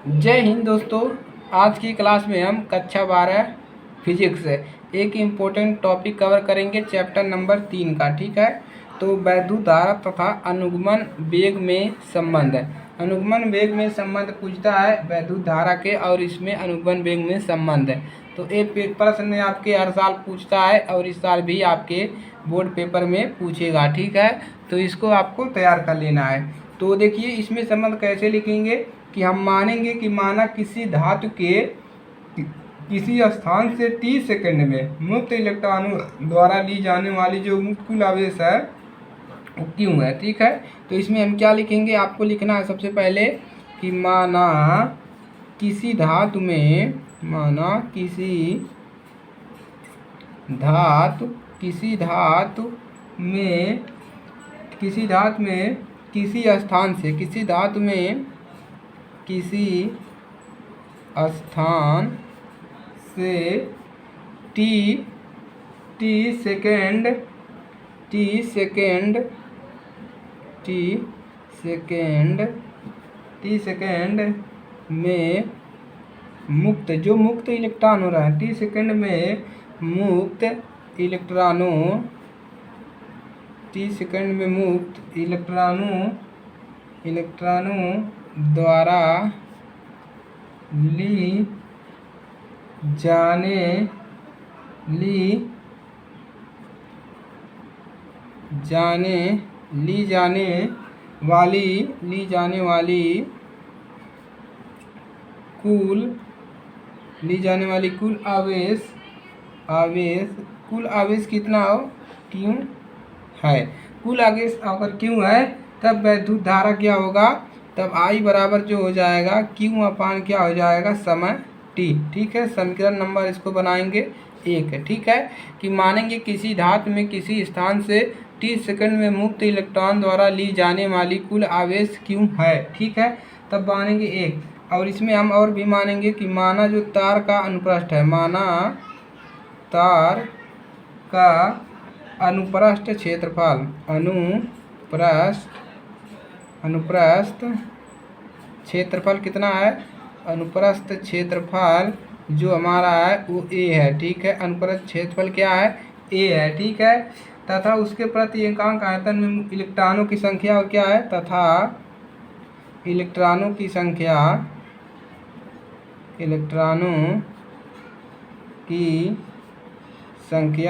जय हिंद दोस्तों। आज की क्लास में हम कक्षा 12 फिजिक्स से एक इम्पोर्टेंट टॉपिक कवर करेंगे, चैप्टर नंबर 3 का। ठीक है, तो वैद्युत धारा तथा अनुगमन वेग में संबंध है। अनुगमन वेग में संबंध पूछता है वैद्युत धारा के, और इसमें अनुगमन वेग में संबंध है। तो ये प्रश्न आपके हर साल पूछता है और इस साल भी आपके बोर्ड पेपर में पूछेगा। ठीक है, तो इसको आपको तैयार कर लेना है। तो देखिए, इसमें संबंध कैसे लिखेंगे कि हम मानेंगे कि माना किसी धातु के किसी स्थान से t सेकंड में मुक्त इलेक्ट्रॉनों द्वारा ली जाने वाली जो मुक्त कुल आवेश है वो क्यों है। ठीक है, तो इसमें हम क्या लिखेंगे, आपको लिखना है सबसे पहले कि माना किसी धातु में किसी स्थान से टी सेकेंड में मुक्त जो मुक्त इलेक्ट्रॉन हो रहा है, टी सेकेंड में मुक्त इलेक्ट्रॉनों द्वारा ली जाने वाली कुल आवेश कितना हो, क्यों है। कुल आवेश अगर क्यों है तब वैद्युत धारा क्या होगा, तब I बराबर जो हो जाएगा क्यू अपान क्या हो जाएगा, समय T। ठीक है, समीकरण नंबर इसको बनाएंगे 1। ठीक है, कि मानेंगे किसी धातु में किसी स्थान से t सेकंड में मुक्त इलेक्ट्रॉन द्वारा ली जाने वाली कुल आवेश क्यों है। ठीक है, तब मानेंगे 1। और इसमें हम और भी मानेंगे कि माना जो तार का अनुप्रस्थ है, माना तार का अनुप्रस्थ क्षेत्रफल कितना है, अनुप्रस्थ क्षेत्रफल जो हमारा है वो A है। ठीक है, अनुप्रस्थ क्षेत्रफल क्या है, A है। ठीक है, तथा उसके प्रति एकांक आयतन में इलेक्ट्रॉनों की संख्या और क्या है, तथा इलेक्ट्रॉनों की संख्या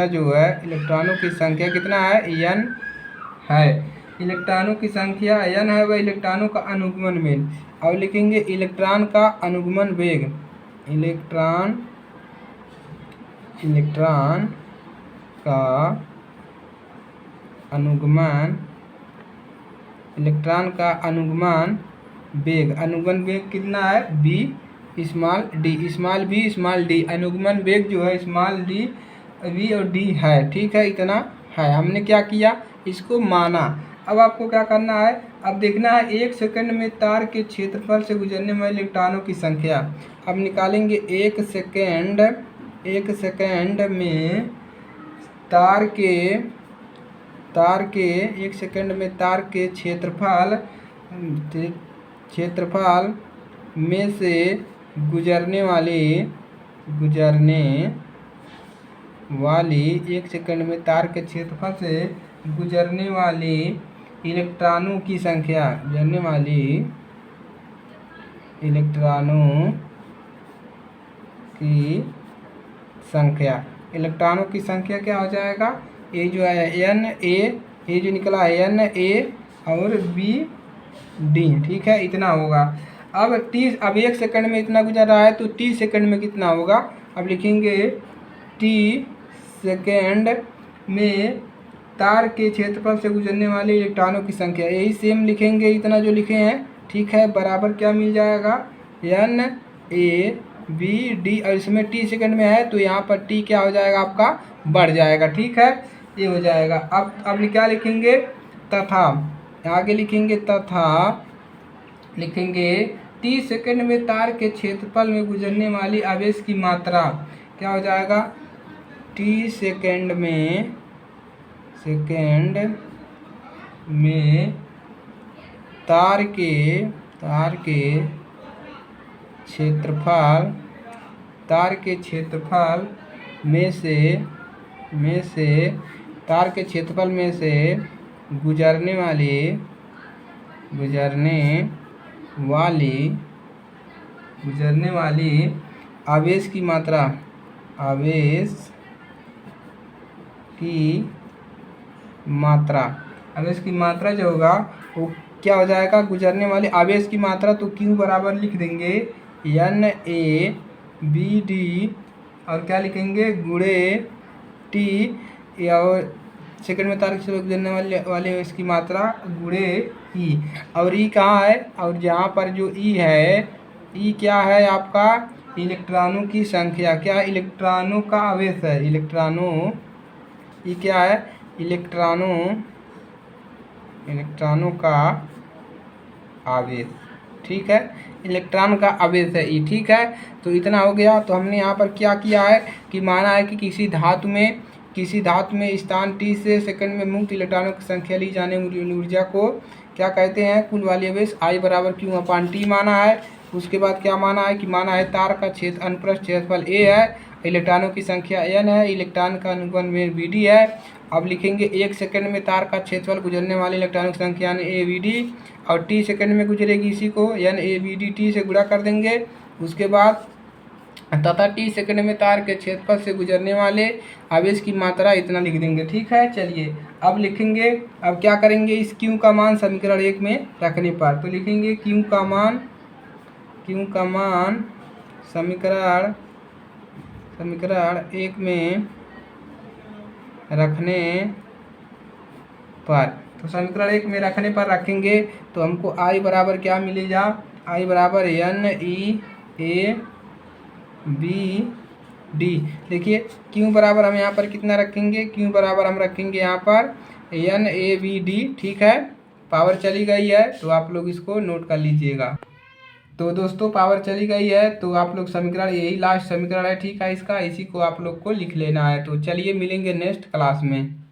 जो है, इलेक्ट्रॉनों की संख्या कितना है, n है। इलेक्ट्रॉनों की संख्या n है, वह इलेक्ट्रॉनों का अनुगमन वेग। और लिखेंगे इलेक्ट्रॉन का अनुगमन वेग, इलेक्ट्रॉन का अनुगमन वेग कितना है, b स्मॉल d। अनुगमन वेग जो है स्मॉल d, v और d है। ठीक है, इतना है। हमने क्या किया, इसको माना। अब आपको क्या करना है, अब देखना है 1 सेकंड में तार के क्षेत्रफल से गुजरने वाले इलेक्ट्रॉनों की संख्या। अब निकालेंगे 1 सेकंड में तार के 1 सेकंड में तार के क्षेत्रफल में से गुजरने वाली 1 सेकंड में तार के क्षेत्रफल से गुजरने वाली इलेक्ट्रॉनों की संख्या, इलेक्ट्रॉनों की संख्या क्या हो जाएगा, ये जो है ये जो निकला है n a और b d। ठीक है, इतना होगा। अब 1 सेकंड में इतना गुजर रहा है, तो t सेकंड में कितना होगा। अब लिखेंगे t सेकंड में तार के क्षेत्रफल से गुजरने वाले इलेक्ट्रॉनों की संख्या, यही सेम लिखेंगे, इतना जो लिखे हैं। ठीक है, बराबर क्या मिल जाएगा, n a b d। और इसमें t सेकंड में है तो यहाँ पर t क्या हो जाएगा, आपका बढ़ जाएगा। ठीक है, ये हो जाएगा। अब क्या लिखेंगे, तथा आगे लिखेंगे t सेकंड में तार के क्षेत्रफल में गुजरने वाली आवेश की मात्रा क्या हो जाएगा, t सेकंड में तार के क्षेत्रफल तार के क्षेत्रफल में से तार के क्षेत्रफल में से गुजरने वाली आवेश की मात्रा जो होगा वो क्या हो जाएगा, गुजरने वाले आवेश की मात्रा। तो Q बराबर लिख देंगे NaBD और क्या लिखेंगे गुणे T, और सेकंड में तार से गुजरने वाले इसकी मात्रा गुणे E। और E कहाँ है, और जहाँ पर जो E है, E क्या है आपका इलेक्ट्रॉनों की संख्या, क्या इलेक्ट्रॉनों का आवेश है, E क्या है इलेक्ट्रॉनों का आवेश, ठीक है, इलेक्ट्रॉन का आवेश है E, ठीक है। तो इतना हो गया। तो हमने यहाँ पर क्या किया है कि माना है कि किसी धातु में स्थान T से सेकंड में मुक्त इलेक्ट्रॉनों की संख्या ली जाने ऊर्जा को क्या कहते हैं, कुल वाली आवेश I बराबर Q/T माना है। उसके बाद क्या माना है कि माना है तार का अनुप्रस्थ क्षेत्रफल A है, इलेक्ट्रॉनों की संख्या N है, इलेक्ट्रॉन का अनुगमन में BD है। अब लिखेंगे 1 सेकंड में तार का क्षेत्रफल गुजरने वाले इलेक्ट्रॉनों की संख्या NaBD, और T सेकंड में गुजरेगी, इसी को NaBD T से गुणा कर देंगे। उसके बाद तथा T सेकंड में तार के क्षेत्रफल से गुजरने वाले आवेश की मात्रा इतना लिख देंगे, ठीक है। चलिए अब लिखेंगे, अब क्या करेंगे, इस Q का मान समीकरण 1 में रखने पर तो लिखेंगे Q का मान समीकरण 1 में रखने पर, तो समीकरण 1 में रखने पर रखेंगे तो हमको I बराबर क्या मिलेगा, I बराबर NaBD। देखिए Q बराबर हम यहाँ पर कितना रखेंगे, Q बराबर हम रखेंगे यहाँ पर NaBD, ठीक है। पावर चली गई है तो आप लोग इसको नोट कर लीजिएगा। तो दोस्तों पावर चली गई है तो आप लोग समीकरण, यही लास्ट समीकरण है, ठीक है इसका, इसी को आप लोग को लिख लेना है। तो चलिए मिलेंगे नेक्स्ट क्लास में।